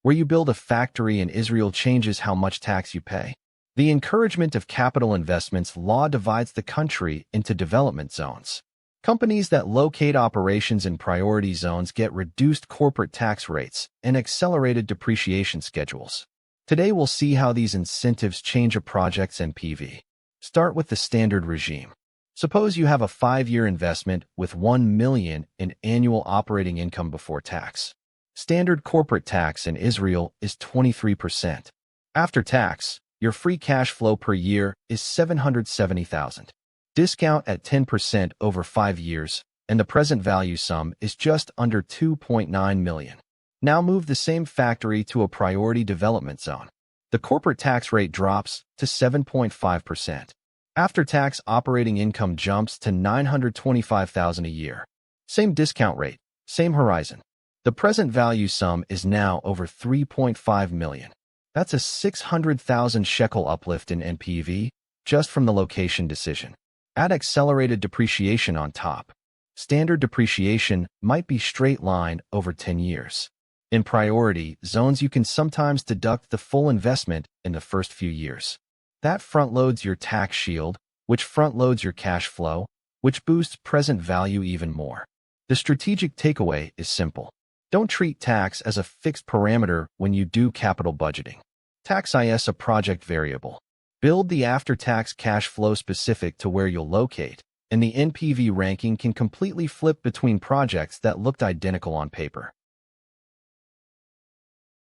where you build a factory and Israel changes how much tax you pay. The encouragement of capital investments law divides the country into development zones. Companies that locate operations in priority zones get reduced corporate tax rates and accelerated depreciation schedules. Today we'll see how these incentives change a project's NPV. Start with the standard regime. Suppose you have a 5-year investment with $1 million in annual operating income before tax. Standard corporate tax in Israel is 23%. After tax, your free cash flow per year is $770,000. Discount at 10% over 5 years, and the present value sum is just under $2.9 million. Now move the same factory to a priority development zone. The corporate tax rate drops to 7.5%. After-tax operating income jumps to $925,000 a year. Same discount rate, same horizon. The present value sum is now over $3.5 million. That's a 600,000 shekel uplift in NPV just from the location decision. Add accelerated depreciation on top. Standard depreciation might be straight-line over 10 years. In priority zones, you can sometimes deduct the full investment in the first few years. That front-loads your tax shield, which front-loads your cash flow, which boosts present value even more. The strategic takeaway is simple. Don't treat tax as a fixed parameter when you do capital budgeting. Tax is a project variable. Build the after-tax cash flow specific to where you'll locate, and the NPV ranking can completely flip between projects that looked identical on paper.